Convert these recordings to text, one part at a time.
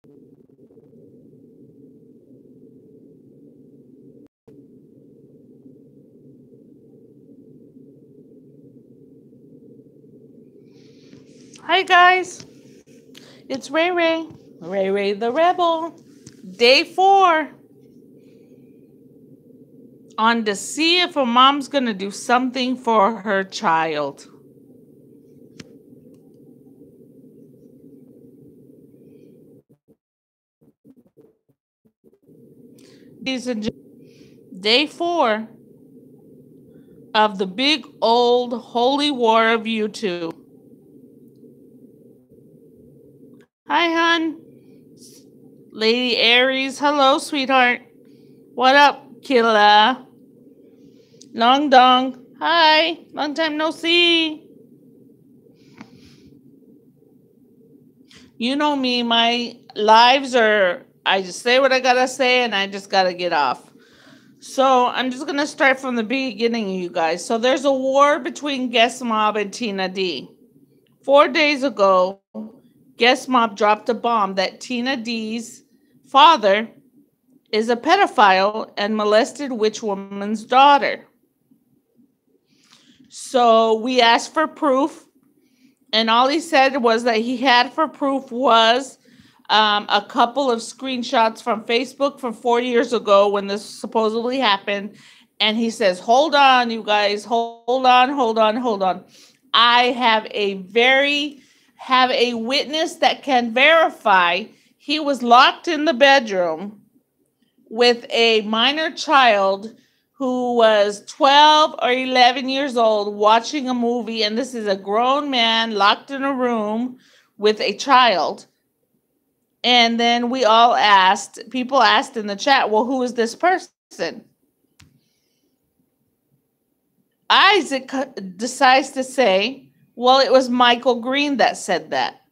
Hi guys, it's Ray Ray. Ray Ray the Rebel. Day 4 on to see if a mom's gonna do something for her child. Day 4 of the big old holy war of YouTube. Hi, hun. Lady Aries. Hello, sweetheart. What up, killer? Long dong. Hi. Long time no see. You know me, my lives are, I just say what I gotta say and I just gotta get off. So I'm just gonna start from the beginning, you guys. So there's a war between Guest Mob and Tina D. 4 days ago, Guest Mob dropped a bomb that Tina D's father is a pedophile and molested which woman's daughter. So we asked for proof, and all he said was that he had for proof was a couple of screenshots from Facebook from 4 years ago when this supposedly happened. And he says, hold on, you guys, hold on, hold on, hold on. I have a witness that can verify he was locked in the bedroom with a minor child who was 12 or 11 years old watching a movie, and this is a grown man locked in a room with a child. And then people asked in the chat, well, who is this person? Isaac decides to say, well, it was Michael Green that said that.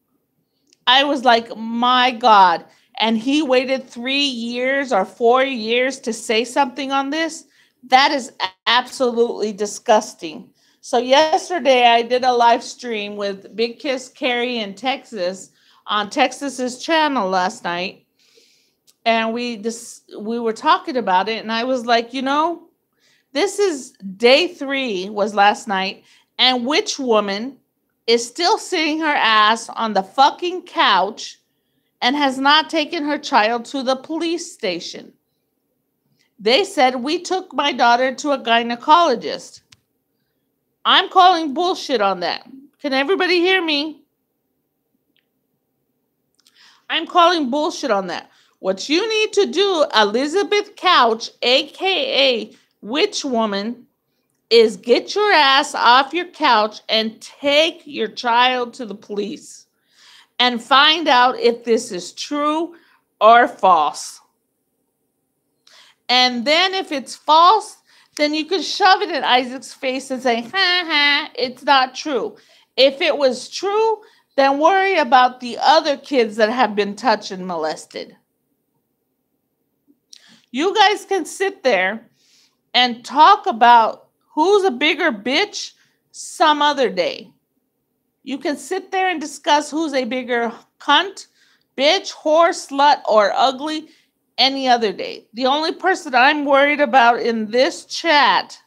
I was like, my God. And he waited 3 years or 4 years to say something on this. That is absolutely disgusting. So yesterday I did a live stream with Big Kiss Carrie in Texas on Texas's channel last night. And we were talking about it, and I was like, this is day 3 was last night, and which woman is still sitting her ass on the fucking couch and has not taken her child to the police station? They said, we took my daughter to a gynecologist. I'm calling bullshit on that. Can everybody hear me? I'm calling bullshit on that. What you need to do, Elizabeth Couch, aka Witch Woman, is get your ass off your couch and take your child to the police and find out if this is true or false. And then if it's false, then you can shove it in Isaac's face and say, it's not true. If it was true, then worry about the other kids that have been touched and molested. You guys can sit there and talk about who's a bigger bitch some other day. You can sit there and discuss who's a bigger cunt, bitch, whore, slut, or ugly any other day. The only person I'm worried about in this chat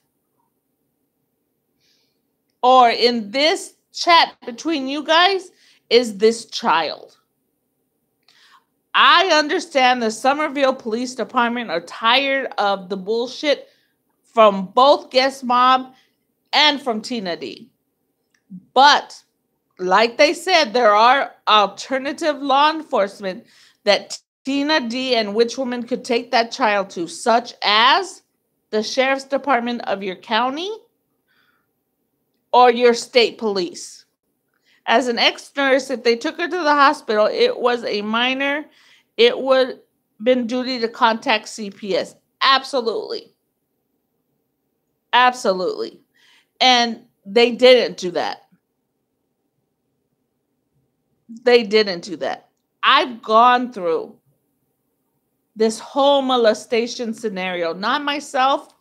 or in this chat between you guys is this child. I understand the Somerville Police Department are tired of the bullshit from both Guest Mob and from Tina D. But like they said, there are alternative law enforcement that Tina D and which woman could take that child to, such as the sheriff's department of your county or your state police. As an ex-nurse, if they took her to the hospital, it was a minor, it would been duty to contact CPS. Absolutely. Absolutely. And they didn't do that. They didn't do that. I've gone through this whole molestation scenario, not myself,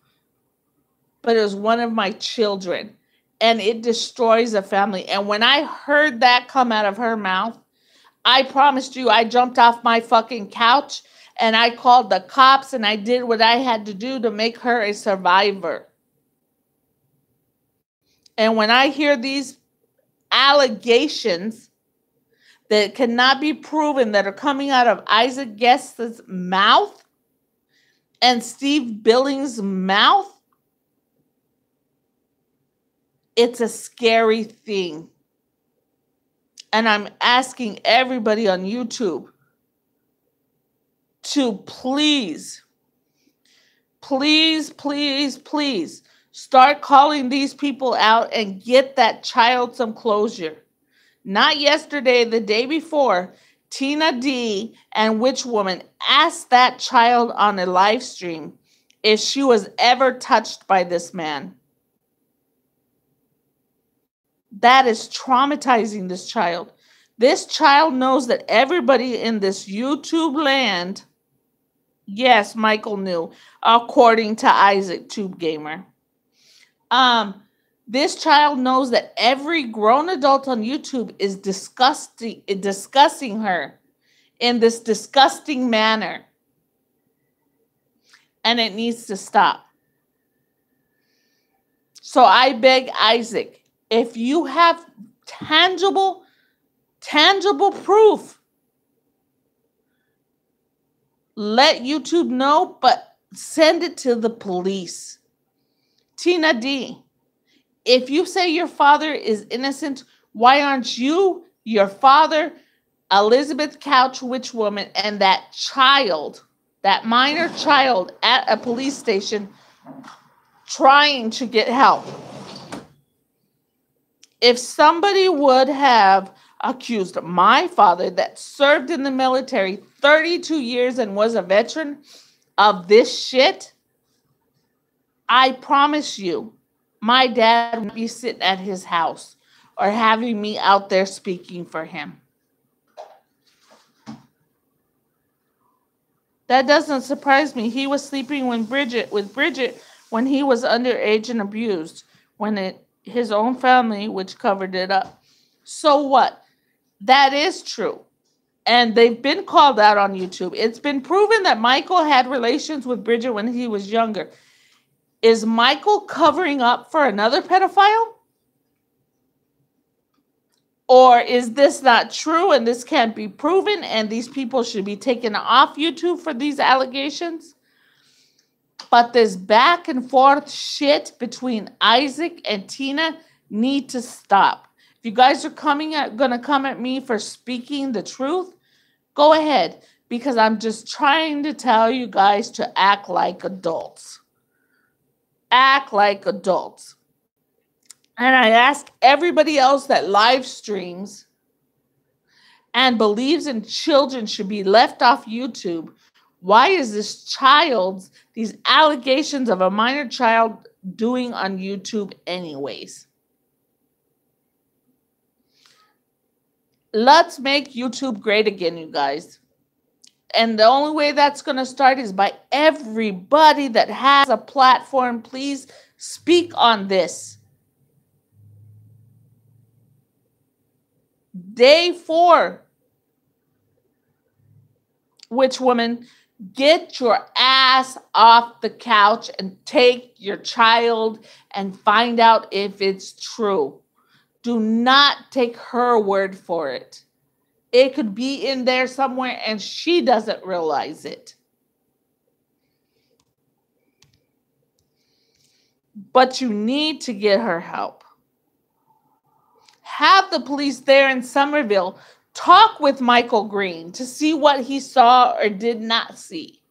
but it was one of my children. And it destroys a family. And when I heard that come out of her mouth, I promised you I jumped off my fucking couch and I called the cops and I did what I had to do to make her a survivor. And when I hear these allegations that cannot be proven that are coming out of Isaac Guest's mouth and Steve Billings' mouth, it's a scary thing. And I'm asking everybody on YouTube to please start calling these people out and get that child some closure. Not yesterday, the day before, Tina D and Witch Woman asked that child on a live stream if she was ever touched by this man. That is traumatizing this child. This child knows that everybody in this YouTube land, yes, Michael knew, according to Isaac Tube Gamer. This child knows that every grown adult on YouTube is discussing her in this disgusting manner. And it needs to stop. So I beg Isaac, if you have tangible proof, let YouTube know, but send it to the police. Tina D, if you say your father is innocent, why aren't you, your father, Elizabeth Couch, Witch Woman, and that child, that minor child at a police station trying to get help? If somebody would have accused my father that served in the military 32 years and was a veteran of this shit, I promise you, my dad would be sitting at his house or having me out there speaking for him. That doesn't surprise me. He was sleeping with Bridget when he was underage and abused, his own family, which covered it up. So what? That is true. And they've been called out on YouTube. It's been proven that Michael had relations with Bridget when he was younger. Is Michael covering up for another pedophile? Or is this not true and this can't be proven and these people should be taken off YouTube for these allegations? But this back and forth shit between Isaac and Tina need to stop. If you guys are gonna come at me for speaking the truth, go ahead, because I'm just trying to tell you guys to act like adults. Act like adults. And I ask everybody else that live streams and believes in children should be left off YouTube, why is these allegations of a minor child doing on YouTube anyways? Let's make YouTube great again, you guys. And the only way that's going to start is by everybody that has a platform. Please speak on this. Day 4. Witch Woman, get your ass off the couch and take your child and find out if it's true. Do not take her word for it. It could be in there somewhere and she doesn't realize it. But you need to get her help. Have the police there in Somerville talk with Michael Green to see what he saw or did not see,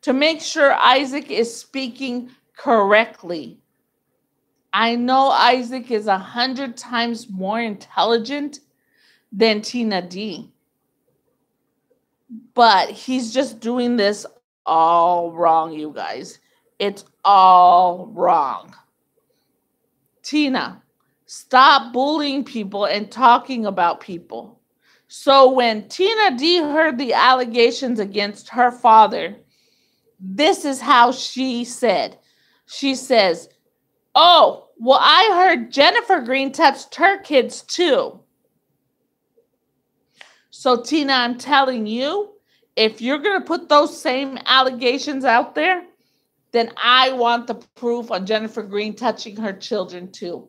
to make sure Isaac is speaking correctly. I know Isaac is 100 times more intelligent than Tina D. But he's just doing this all wrong, you guys. It's all wrong. Tina, stop bullying people and talking about people. So when Tina D heard the allegations against her father, this is how she said. She says, oh, well, I heard Jennifer Green touched her kids too. So, Tina, I'm telling you, if you're going to put those same allegations out there, then I want the proof on Jennifer Green touching her children too.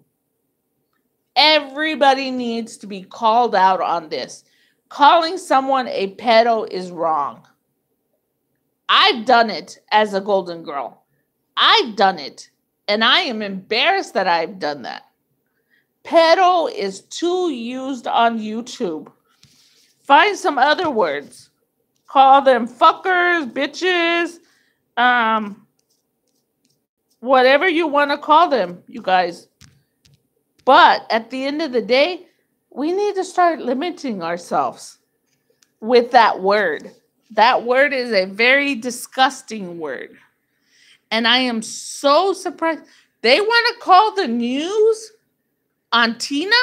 Everybody needs to be called out on this. Calling someone a pedo is wrong. I've done it as a Golden Girl. I've done it. And I am embarrassed that I've done that. Pedo is too used on YouTube. Find some other words. Call them fuckers, bitches, whatever you want to call them, you guys. But at the end of the day, we need to start limiting ourselves with that word. That word is a very disgusting word. And I am so surprised. They want to call the news on Tina?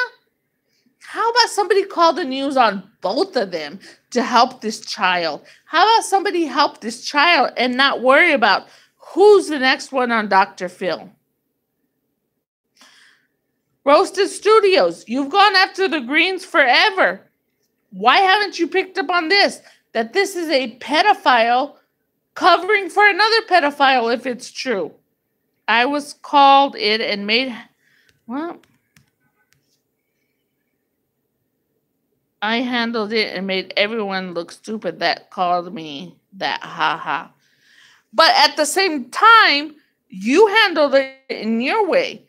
How about somebody call the news on both of them to help this child? How about somebody help this child and not worry about who's the next one on Dr. Phil? Roasted Studios, you've gone after the Greens forever. Why haven't you picked up on this? That this is a pedophile covering for another pedophile if it's true. I was called it and made, well, I handled it and made everyone look stupid that called me that, haha. But at the same time, you handled it in your way.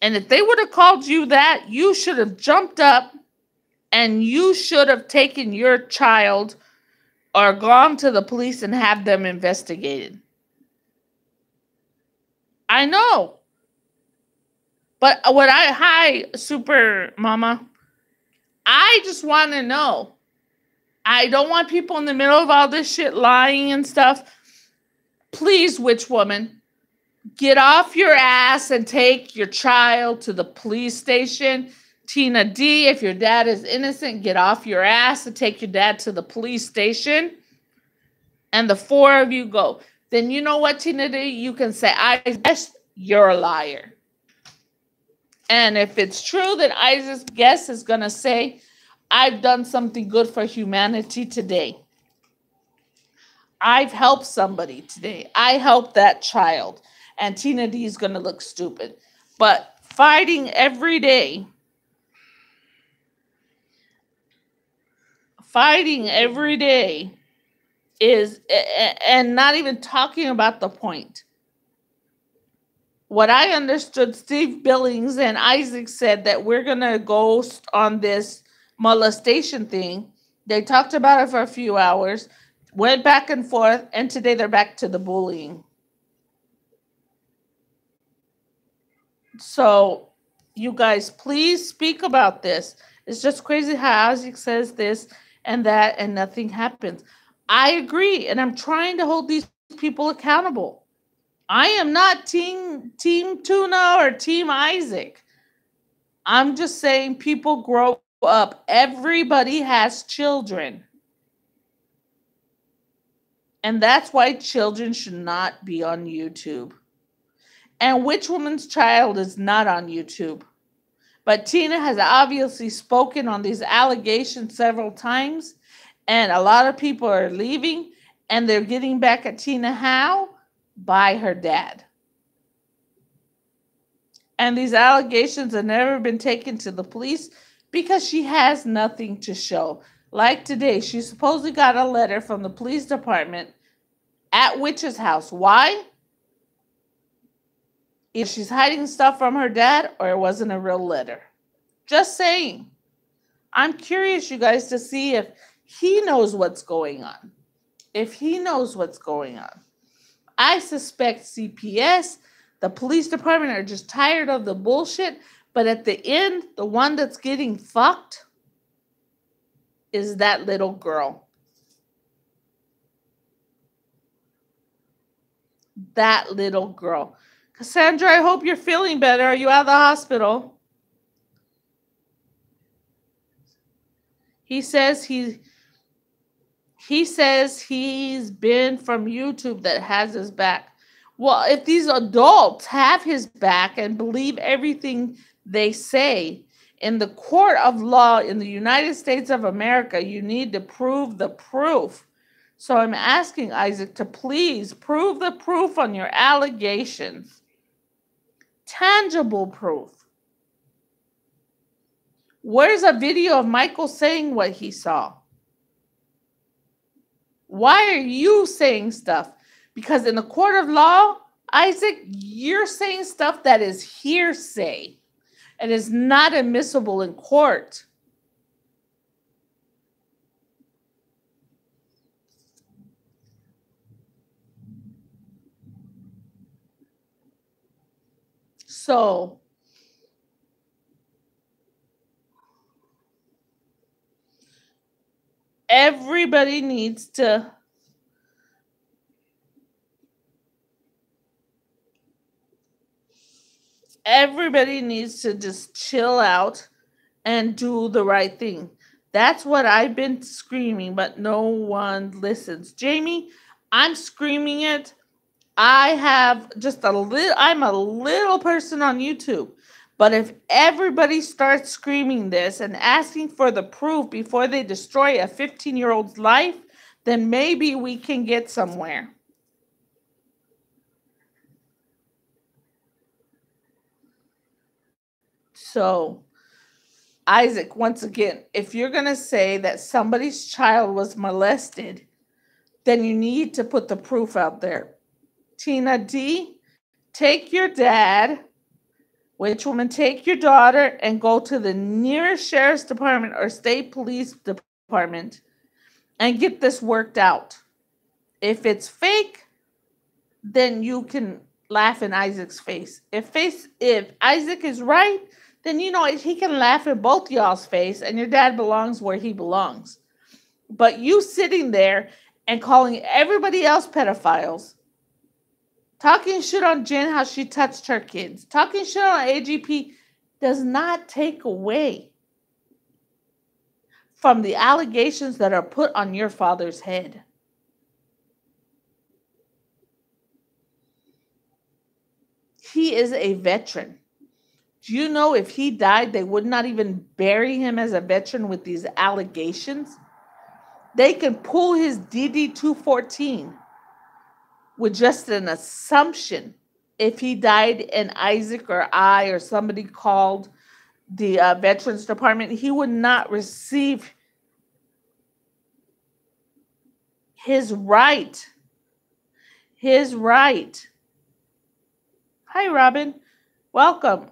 And if they would have called you that, you should have jumped up and you should have taken your child or gone to the police and have them investigated. I know. But hi, Super Mama. I just want to know. I don't want people in the middle of all this shit lying and stuff. Please, witch woman, get off your ass and take your child to the police station. Tina D, if your dad is innocent, get off your ass and take your dad to the police station. And the four of you go. Then you know what, Tina D? You can say, I guess you're a liar. And if it's true that Isaac's guest is going to say, I've done something good for humanity today. I've helped somebody today. I helped that child. And Tina D is going to look stupid. But fighting every day is, and not even talking about the point. What I understood, Steve Billings and Isaac said that we're going to go on this molestation thing. They talked about it for a few hours, went back and forth, and today they're back to the bullying. So, you guys, please speak about this. It's just crazy how Isaac says this and that and nothing happens. I agree, and I'm trying to hold these people accountable. I am not team Tuna or Team Isaac. I'm just saying people grow up. Everybody has children. And that's why children should not be on YouTube. And which woman's child is not on YouTube? But Tina has obviously spoken on these allegations several times. And a lot of people are leaving. And they're getting back at Tina how? By her dad. And these allegations have never been taken to the police because she has nothing to show. Like today, she supposedly got a letter from the police department at Witch's house. Why? Either she's hiding stuff from her dad or it wasn't a real letter. Just saying. I'm curious, you guys, to see if he knows what's going on. If he knows what's going on. I suspect CPS, the police department are just tired of the bullshit. But at the end, the one that's getting fucked is that little girl. That little girl. Cassandra, I hope you're feeling better. Are you out of the hospital? He says he's been from YouTube that has his back. Well, if these adults have his back and believe everything they say, In the court of law in the United States of America, you need to prove the proof. So I'm asking Isaac to please prove the proof on your allegations. Tangible proof. Where's a video of Michael saying what he saw? Why are you saying stuff? Because in the court of law, Isaac, you're saying stuff that is hearsay and is not admissible in court. So, everybody needs to just chill out and do the right thing. That's what I've been screaming, but no one listens. Jamie, I'm screaming it. I'm a little person on YouTube. But if everybody starts screaming this and asking for the proof before they destroy a 15-year-old's life, then maybe we can get somewhere. So, Isaac, once again, if you're going to say that somebody's child was molested, then you need to put the proof out there. Tina D, take your dad, Witch Woman, take your daughter and go to the nearest sheriff's department or state police department and get this worked out. If it's fake, then you can laugh in Isaac's face. If Isaac is right, then he can laugh in both y'all's face and your dad belongs where he belongs. But you sitting there and calling everybody else pedophiles, talking shit on Jen, how she touched her kids, talking shit on AGP does not take away from the allegations that are put on your father's head. He is a veteran. Do you know if he died, they would not even bury him as a veteran with these allegations? They can pull his DD-214 with just an assumption. If he died and Isaac or I or somebody called the Veterans Department, he would not receive his right. His right. Hi, Robin. Welcome.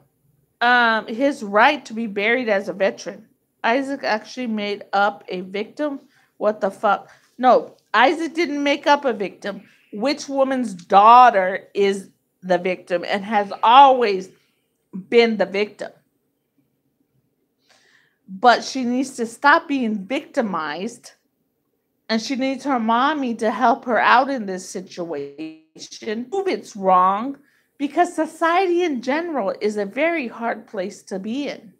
His right to be buried as a veteran. Isaac actually made up a victim. What the fuck? No, Isaac didn't make up a victim. Witch Woman's daughter is the victim and has always been the victim. But she needs to stop being victimized, and she needs her mommy to help her out in this situation. Prove it's wrong, because society in general is a very hard place to be in.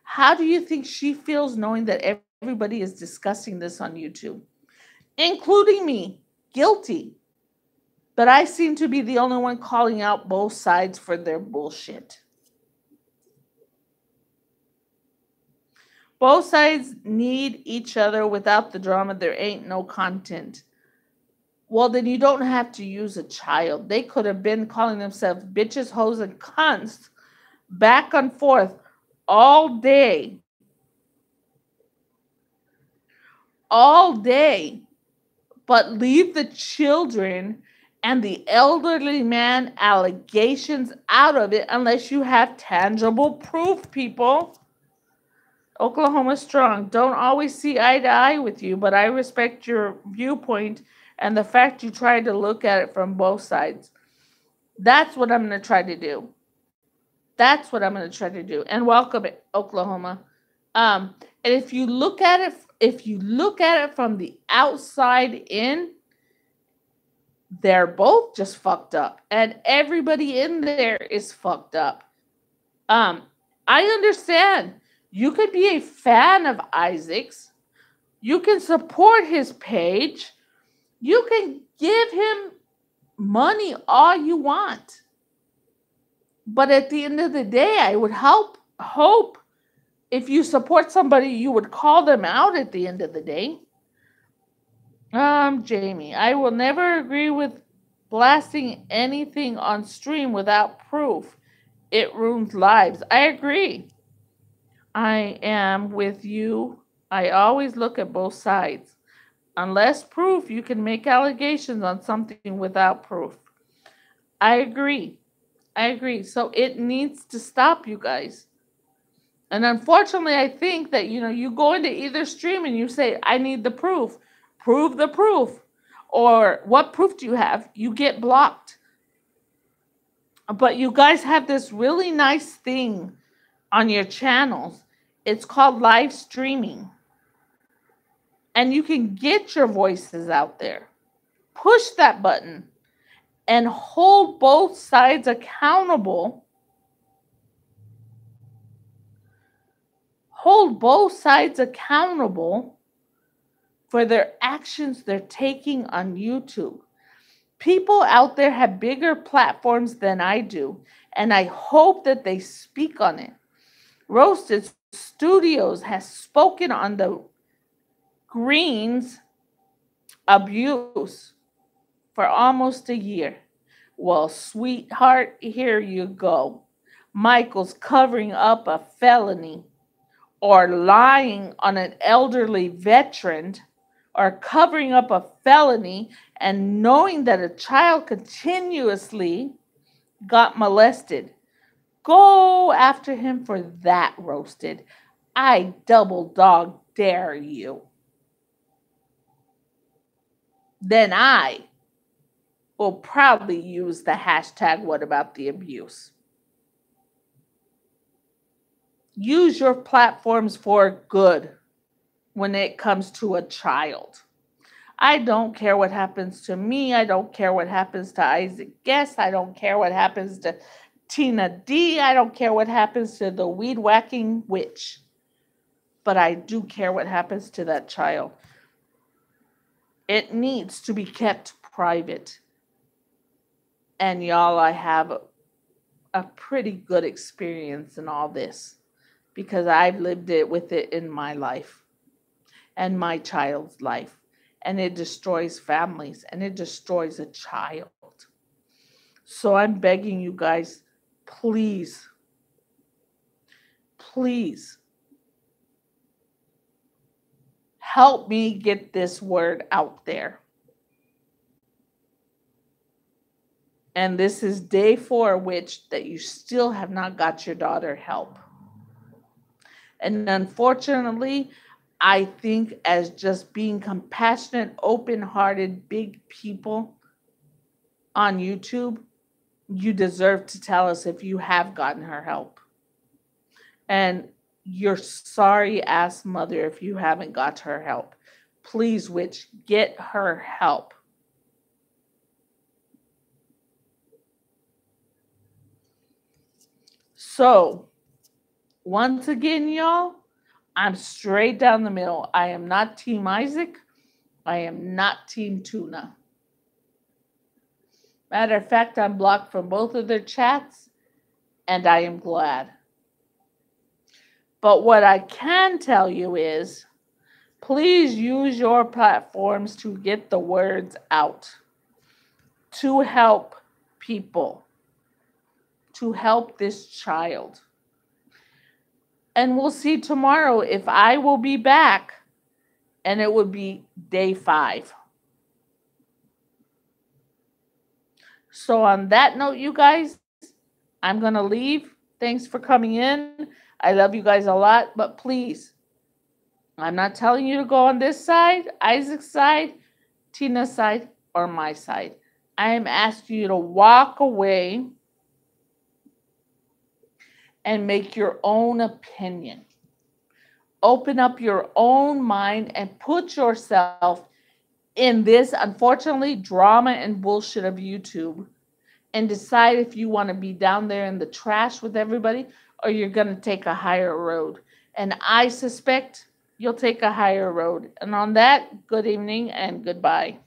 How do you think she feels knowing that everybody is discussing this on YouTube, including me? Guilty. But I seem to be the only one calling out both sides for their bullshit. Both sides need each other. Without the drama, there ain't no content. Well, then you don't have to use a child. They could have been calling themselves bitches, hoes, and cunts back and forth all day. All day. But leave the children and the elderly man allegations out of it unless you have tangible proof, people. Oklahoma Strong. Don't always see eye to eye with you, but I respect your viewpoint and the fact you try to look at it from both sides. That's what I'm going to try to do. That's what I'm going to try to do. And welcome, Oklahoma. And if you look at it from the outside in, they're both just fucked up. And everybody in there is fucked up. I understand. You could be a fan of Isaac's. You can support his page. You can give him money all you want. But at the end of the day, I would hope If you support somebody, you would call them out at the end of the day. Jamie, I will never agree with blasting anything on stream without proof. It ruins lives. I agree. I am with you. I always look at both sides. Unless proof, you can make allegations on something without proof. I agree. I agree. So it needs to stop, you guys. And unfortunately, I think that you go into either stream and you say, "I need the proof." Prove the proof. Or what proof do you have? You get blocked. But you guys have this really nice thing on your channels. It's called live streaming. And you can get your voices out there. Push that button and hold both sides accountable. Hold both sides accountable for their actions they're taking on YouTube. People out there have bigger platforms than I do, and I hope that they speak on it. Roasted Studios has spoken on the Greens abuse for almost a year. Well, sweetheart, here you go. Michael's covering up a felony or lying on an elderly veteran or covering up a felony and knowing that a child continuously got molested. Go after him for that, Roasted. I double dog dare you. Then I will proudly use the hashtag what about the abuse. Use your platforms for good when it comes to a child. I don't care what happens to me. I don't care what happens to Isaac Guest. I don't care what happens to Tina D. I don't care what happens to the weed whacking witch. But I do care what happens to that child. It needs to be kept private. And y'all, I have a pretty good experience in all this because I've lived it with it in my life and my child's life. And it destroys families and it destroys a child. So I'm begging you guys, please, please help me get this word out there. And this is day 4, which that you still have not got your daughter help. And unfortunately, I think as just being compassionate, open-hearted, big people on YouTube, you deserve to tell us if you have gotten her help. And you're sorry ass mother if you haven't got her help. Please, witch, get her help. So, once again, y'all, I'm straight down the middle. I am not Team Isaac. I am not Team Tuna. Matter of fact, I'm blocked from both of their chats, and I am glad. But what I can tell you is, please use your platforms to get the words out, to help people, to help this child. And we'll see tomorrow if I will be back, and it would be day 5. So on that note, you guys, I'm going to leave. Thanks for coming in. I love you guys a lot, but please, I'm not telling you to go on this side, Isaac's side, Tina's side, or my side. I am asking you to walk away and make your own opinion. Open up your own mind and put yourself in this, unfortunately, drama and bullshit of YouTube and decide if you want to be down there in the trash with everybody or you're going to take a higher road. And I suspect you'll take a higher road. And on that, good evening and goodbye.